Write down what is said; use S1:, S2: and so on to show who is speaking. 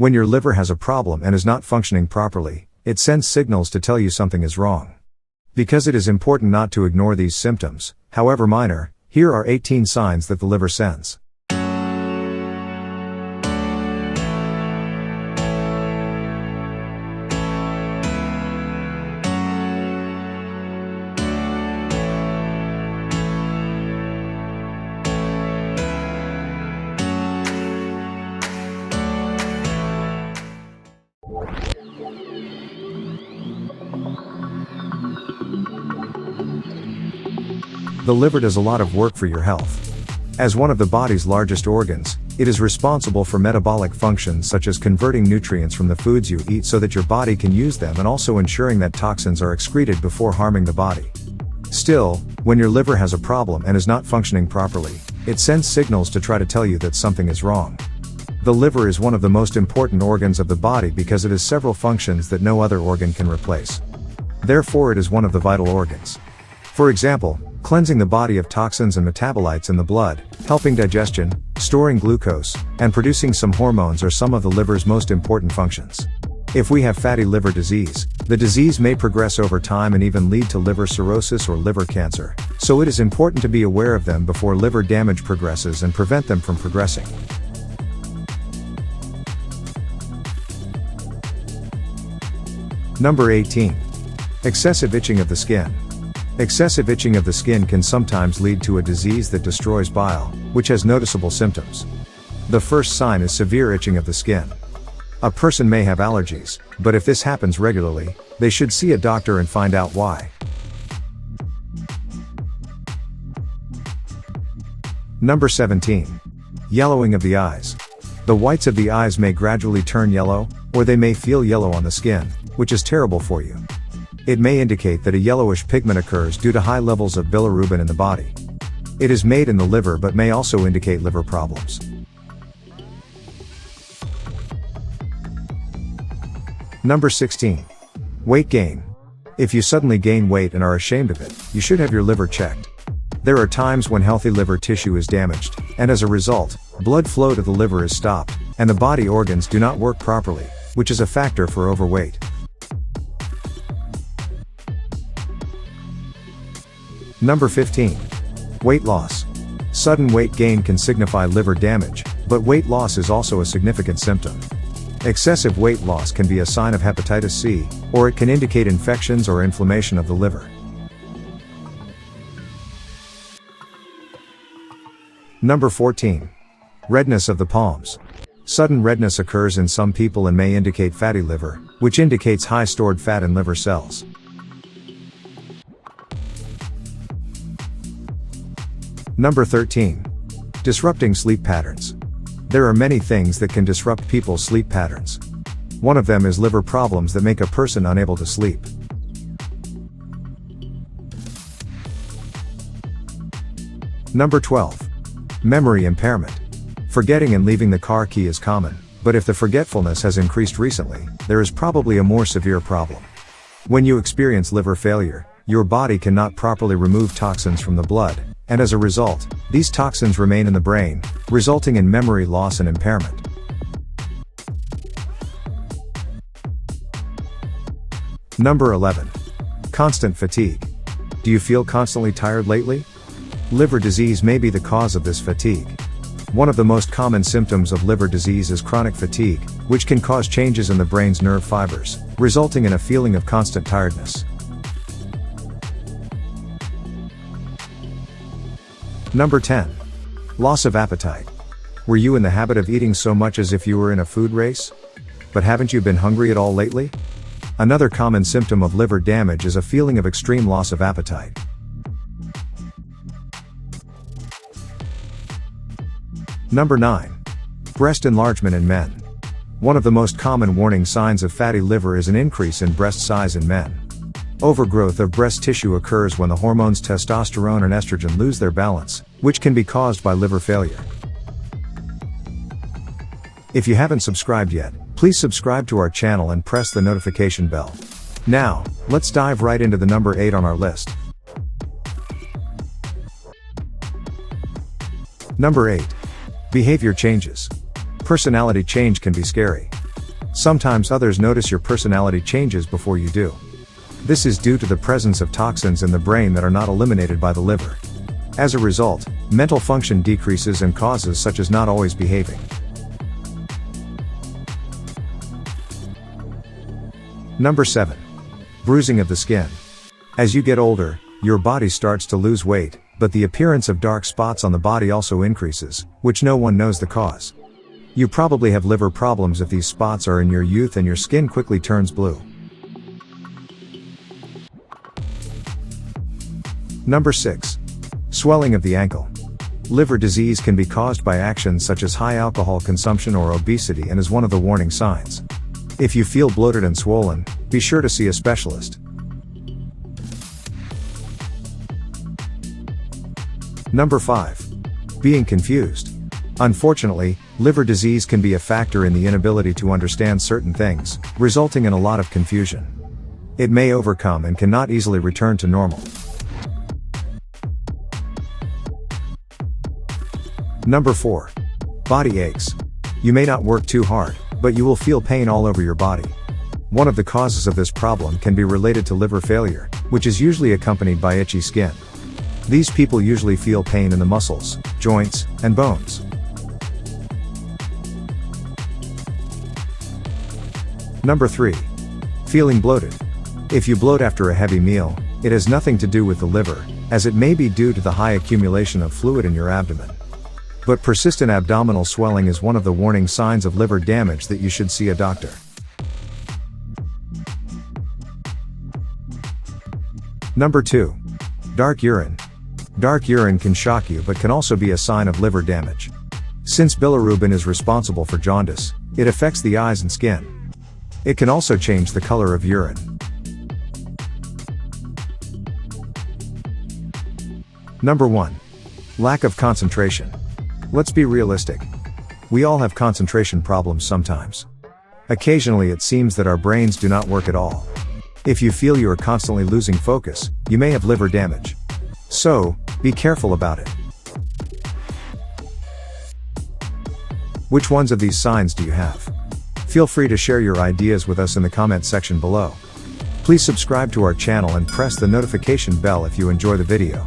S1: When your liver has a problem and is not functioning properly, it sends signals to tell you something is wrong. Because it is important not to ignore these symptoms, however minor, here are 18 signs that the liver sends. The liver does a lot of work for your health. As one of the body's largest organs, it is responsible for metabolic functions such as converting nutrients from the foods you eat so that your body can use them, and also ensuring that toxins are excreted before harming the body. Still, when your liver has a problem and is not functioning properly, it sends signals to try to tell you that something is wrong. The liver is one of the most important organs of the body because it has several functions that no other organ can replace. Therefore, it is one of the vital organs. For example, cleansing the body of toxins and metabolites in the blood, helping digestion, storing glucose, and producing some hormones are some of the liver's most important functions. If we have fatty liver disease, the disease may progress over time and even lead to liver cirrhosis or liver cancer, so it is important to be aware of them before liver damage progresses and prevent them from progressing. Number 18. Excessive itching of the skin. Excessive itching of the skin can sometimes lead to a disease that destroys bile, which has noticeable symptoms. The first sign is severe itching of the skin. A person may have allergies, but if this happens regularly, they should see a doctor and find out why. Number 17. Yellowing of the eyes. The whites of the eyes may gradually turn yellow, or they may feel yellow on the skin, which is terrible for you. It may indicate that a yellowish pigment occurs due to high levels of bilirubin in the body. It is made in the liver but may also indicate liver problems. Number 16. Weight gain. If you suddenly gain weight and are ashamed of it, you should have your liver checked. There are times when healthy liver tissue is damaged, and as a result, blood flow to the liver is stopped, and the body organs do not work properly, which is a factor for overweight. Number 15. Weight loss. Sudden weight gain can signify liver damage, but weight loss is also a significant symptom. Excessive weight loss can be a sign of hepatitis C, or it can indicate infections or inflammation of the liver. Number 14. Redness of the palms. Sudden redness occurs in some people and may indicate fatty liver, which indicates high stored fat in liver cells. Number 13. Disrupting sleep patterns. There are many things that can disrupt people's sleep patterns. One of them is liver problems that make a person unable to sleep. Number 12. Memory impairment. Forgetting and leaving the car key is common, but if the forgetfulness has increased recently, there is probably a more severe problem. When you experience liver failure, your body cannot properly remove toxins from the blood, and as a result, these toxins remain in the brain, resulting in memory loss and impairment. Number 11. Constant fatigue. Do you feel constantly tired lately? Liver disease may be the cause of this fatigue. One of the most common symptoms of liver disease is chronic fatigue, which can cause changes in the brain's nerve fibers, resulting in a feeling of constant tiredness. Number 10. Loss of appetite. Were you in the habit of eating so much as if you were in a food race? But haven't you been hungry at all lately? Another common symptom of liver damage is a feeling of extreme loss of appetite. Number 9. Breast enlargement in men. One of the most common warning signs of fatty liver is an increase in breast size in men. Overgrowth of breast tissue occurs when the hormones testosterone and estrogen lose their balance, which can be caused by liver failure. If you haven't subscribed yet, please subscribe to our channel and press the notification bell. Now, let's dive right into the number 8 on our list. Number 8. Behavior changes. Personality change can be scary. Sometimes others notice your personality changes before you do. This is due to the presence of toxins in the brain that are not eliminated by the liver. As a result, mental function decreases and causes such as not always behaving. Number 7. Bruising of the skin. As you get older, your body starts to lose weight, but the appearance of dark spots on the body also increases, which no one knows the cause. You probably have liver problems if these spots are in your youth and your skin quickly turns blue. Number 6. Swelling of the ankle. Liver disease can be caused by actions such as high alcohol consumption or obesity and is one of the warning signs. If you feel bloated and swollen, be sure to see a specialist. Number 5. Being confused. Unfortunately, liver disease can be a factor in the inability to understand certain things, resulting in a lot of confusion. It may overcome and cannot easily return to normal. Number 4. Body aches. You may not work too hard, but you will feel pain all over your body. One of the causes of this problem can be related to liver failure, which is usually accompanied by itchy skin. These people usually feel pain in the muscles, joints, and bones. Number 3. Feeling bloated. If you bloat after a heavy meal, it has nothing to do with the liver, as it may be due to the high accumulation of fluid in your abdomen. But persistent abdominal swelling is one of the warning signs of liver damage that you should see a doctor. Number 2. Dark urine. Dark urine can shock you but can also be a sign of liver damage. Since bilirubin is responsible for jaundice, it affects the eyes and skin. It can also change the color of urine. Number 1. Lack of concentration. Let's be realistic. We all have concentration problems sometimes. Occasionally it seems that our brains do not work at all. If you feel you are constantly losing focus, you may have liver damage. So, be careful about it. Which ones of these signs do you have? Feel free to share your ideas with us in the comment section below. Please subscribe to our channel and press the notification bell if you enjoy the video.